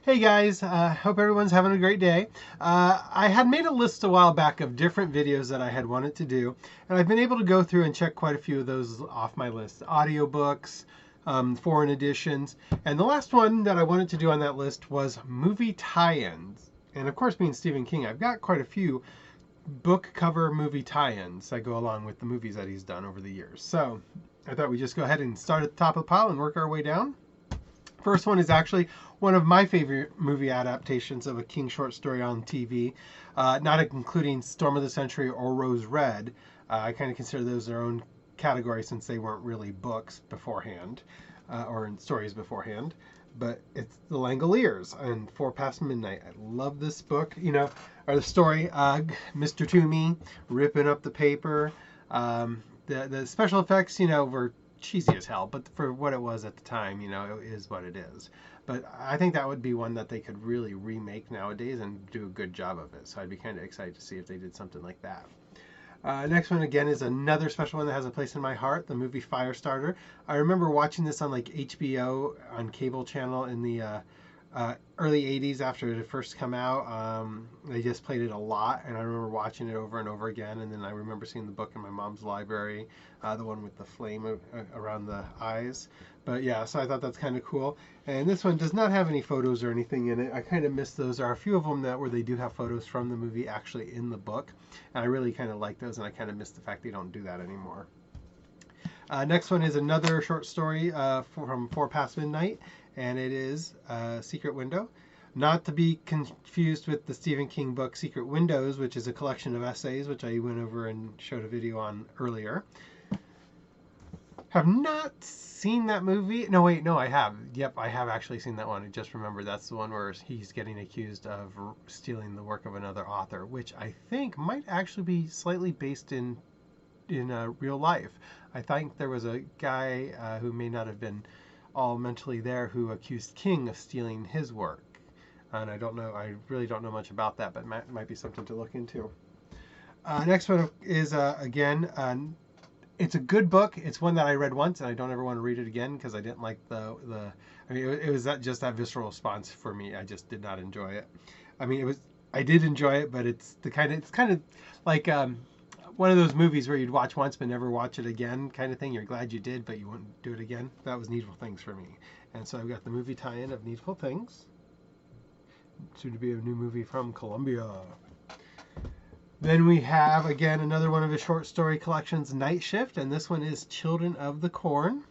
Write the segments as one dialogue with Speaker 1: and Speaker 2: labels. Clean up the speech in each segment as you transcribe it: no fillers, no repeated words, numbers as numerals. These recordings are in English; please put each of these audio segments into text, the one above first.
Speaker 1: Hey guys, hope everyone's having a great day. I had made a list a while back of different videos that I had wanted to do, and I've been able to go through and check quite a few of those off my list. Audiobooks, foreign editions, and the last one that I wanted to do on that list was movie tie-ins. And of course, being Stephen King, I've got quite a few book cover movie tie-ins that go along with the movies that he's done over the years. So I thought we'd just go ahead and start at the top of the pile and work our way down. First one is actually one of my favorite movie adaptations of a King short story on TV, not including Storm of the Century or Rose Red. I kind of consider those their own category since they weren't really books beforehand or in stories beforehand. But it's The Langoliers and Four Past Midnight. I love this book, or the story. Mr. Toomey ripping up the paper. The special effects, were cheesy as hell, but for what it was at the time, it is what it is. But I think that would be one that they could really remake nowadays and do a good job of it. So I'd be kind of excited to see if they did something like that. Next one again is another special one that has a place in my heart, the movie Firestarter. I remember watching this on like HBO on cable channel in the early 80s after it had first come out. They just played it a lot, and I remember watching it over and over again. And then I remember seeing the book in my mom's library, the one with the flame around the eyes. But yeah, so I thought that's kind of cool. And this one does not have any photos or anything in it. I kind of miss those. There are a few of them where they do have photos from the movie actually in the book, and I really kind of like those, and I kind of miss the fact they don't do that anymore. Next one is another short story from Four Past Midnight, and it is Secret Window. Not to be confused with the Stephen King book Secret Windows, which is a collection of essays, which I went over and showed a video on earlier. Have not seen that movie. No, wait, no, I have. Yep, I have actually seen that one. I just remembered that's the one where he's getting accused of stealing the work of another author, which I think might actually be slightly based in real life. I think there was a guy who may not have been all mentally there who accused King of stealing his work. And I don't know, I really don't know much about that, but it might be something to look into. Next one is, again, it's a good book. It's one that I read once, and I don't ever want to read it again because I didn't like it was just that visceral response for me. I just did not enjoy it. I did enjoy it, but it's kind of like one of those movies where you'd watch once but never watch it again kind of thing. You're glad you did, but you wouldn't do it again. That was Needful Things for me. And so I've got the movie tie-in of Needful Things. Soon to be a new movie from Columbia. Then we have, again, another one of his short story collections, Night Shift, and this one is Children of the Corn.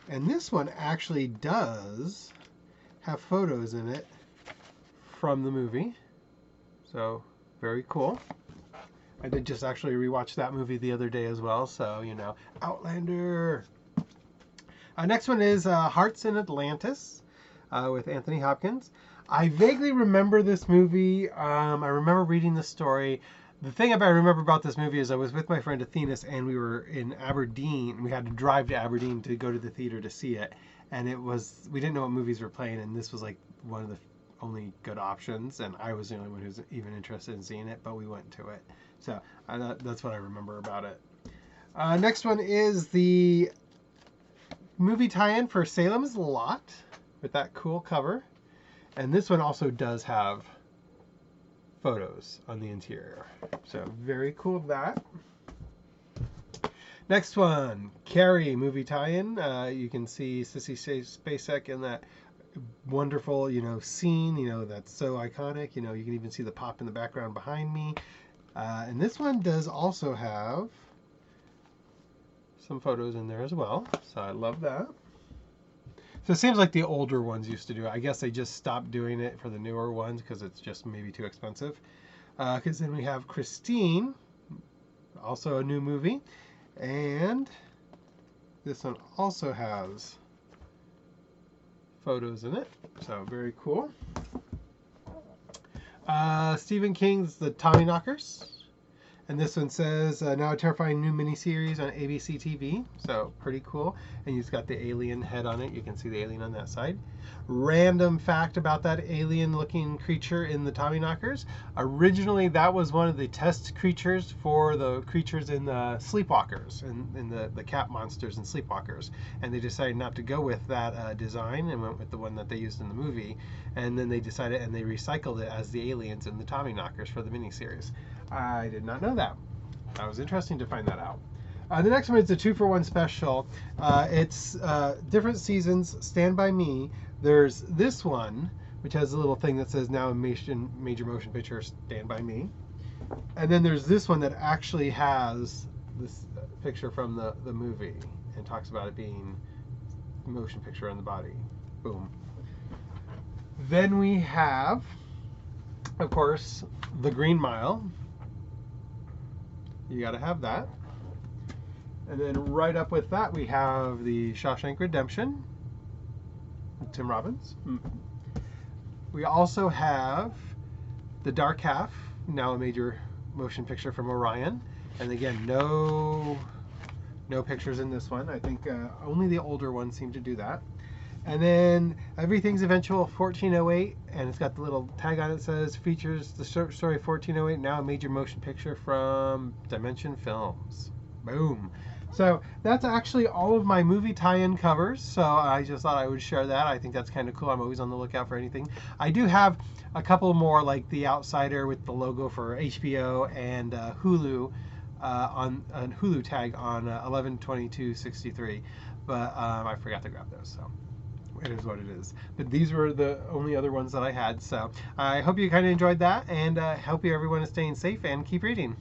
Speaker 1: And this one actually does have photos in it from the movie. So, very cool. I did just actually rewatch that movie the other day as well, so, Outlander. Next one is Hearts in Atlantis with Anthony Hopkins. I vaguely remember this movie. I remember reading the story. The thing I remember about this movie is I was with my friend Athenas, and we were in Aberdeen. We had to drive to Aberdeen to go to the theater to see it. And we didn't know what movies were playing, and this was like one of the only good options. And I was the only one who was even interested in seeing it, but we went to it. So that's what I remember about it. Next one is the movie tie-in for Salem's Lot with that cool cover. And this one also does have photos on the interior. So very cool of that. Next one, Carrie movie tie-in. You can see Sissy Spacek in that wonderful, scene, that's so iconic. You can even see the pop in the background behind me. And this one does also have some photos in there as well. So I love that. So it seems like the older ones used to do it. I guess they just stopped doing it for the newer ones because it's just maybe too expensive. Because then we have Christine, also a new movie. And this one also has photos in it. So very cool. Stephen King's The Tommyknockers. And this one says, now a terrifying new miniseries on ABC TV. So pretty cool. And it's got the alien head on it. You can see the alien on that side. Random fact about that alien-looking creature in the Tommyknockers. Originally, that was one of the test creatures for the creatures in the Sleepwalkers, in the cat monsters and Sleepwalkers. And they decided not to go with that design and went with the one that they used in the movie. And then they decided, and they recycled it as the aliens in the Tommyknockers for the miniseries. I did not know that. That was interesting to find that out. The next one is a 2-for-1 special. It's different seasons, Stand By Me. There's this one, which has a little thing that says now a major motion picture, Stand By Me. And then there's this one that actually has this picture from the movie and talks about it being a motion picture on the body. Boom. Then we have, of course, The Green Mile. You got to have that. And then right up with that, we have the Shawshank Redemption, Tim Robbins. We also have The Dark Half, now a major motion picture from Orion. And again, no pictures in this one. I think only the older ones seem to do that. And then Everything's Eventual 1408, and it's got the little tag on it that says features the short story 1408, now a major motion picture from Dimension Films. Boom. So that's actually all of my movie tie-in covers. So I just thought I would share that. I think that's kind of cool. I'm always on the lookout for anything. I do have a couple more, like The Outsider with the logo for HBO and Hulu on Hulu tag on 11/22/63, but I forgot to grab those. So it is what it is. But these were the only other ones that I had. So I hope you kind of enjoyed that, and hope everyone is staying safe and keep reading.